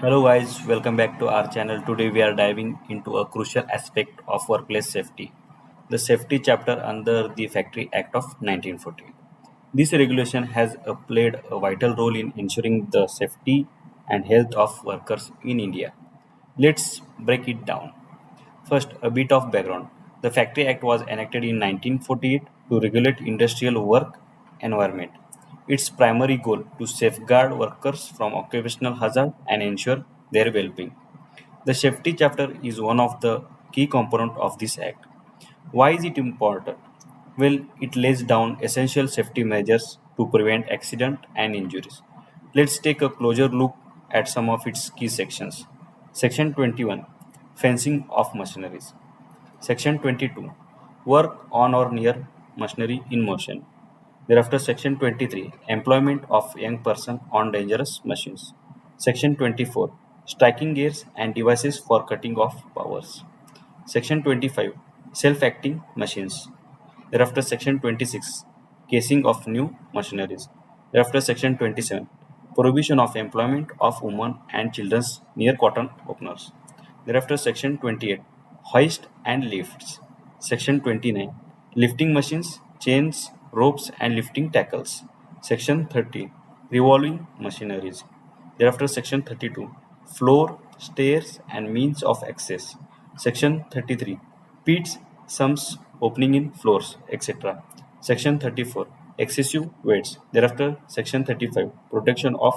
Hello guys, welcome back to our channel. Today we are diving into a crucial aspect of workplace safety, the safety chapter under the Factory Act of 1948. This regulation has played a vital role in ensuring the safety and health of workers in India. Let's break it down. First, a bit of background. The Factory Act was enacted in 1948 to regulate industrial work environment. Its primary goal to safeguard workers from occupational hazard and ensure their well-being. The safety chapter is one of the key components of this act. Why is it important? Well, it lays down essential safety measures to prevent accident and injuries. Let's take a closer look at some of its key sections. Section 21, Fencing of machineries. Section 22, Work on or near machinery in motion. Thereafter, Section 23, Employment of young person on dangerous machines. Section 24, Striking gears and devices for cutting off powers. Section 25, Self-acting machines. Thereafter, Section 26, Casing of new machineries. Thereafter, Section 27, Prohibition of employment of women and children near cotton openers. Thereafter, Section 28, Hoist and lifts. Section 29, Lifting machines, chains, ropes, and lifting tackles. Section 30, Revolving machineries. Thereafter, Section 32, Floor, stairs, and means of access. Section 33, Pits, sumps, opening in floors, etc. Section 34, Excessive weights. Thereafter, Section 35, Protection of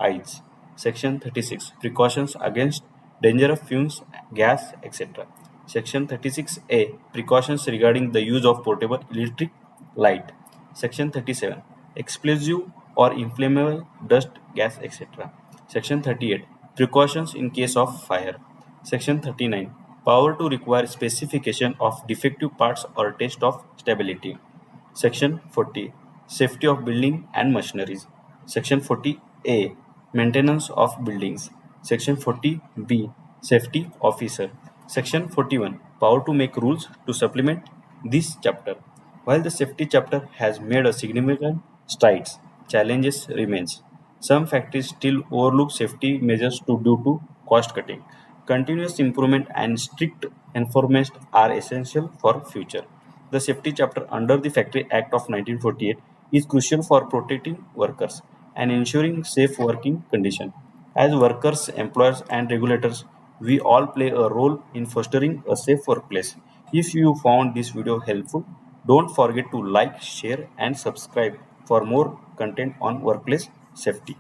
eyes. Section 36, Precautions against danger of fumes, gas, etc. Section 36A, Precautions regarding the use of portable electric light. Section 37, Explosive or inflammable dust, gas, etc. Section 38, Precautions in case of fire. Section 39, Power to require specification of defective parts or test of stability. Section 40, Safety of building and machineries. Section 40A, Maintenance of buildings. Section 40B, Safety officer. Section 41, Power to make rules to supplement this chapter. While the safety chapter has made a significant strides, challenges remains. Some factories still overlook safety measures due to cost cutting. Continuous improvement and strict enforcement are essential for future. The safety chapter under the Factory Act of 1948 is crucial for protecting workers and ensuring safe working conditions. As workers, employers, and regulators, we all play a role in fostering a safe workplace. If you found this video helpful, don't forget to like, share, and subscribe for more content on workplace safety.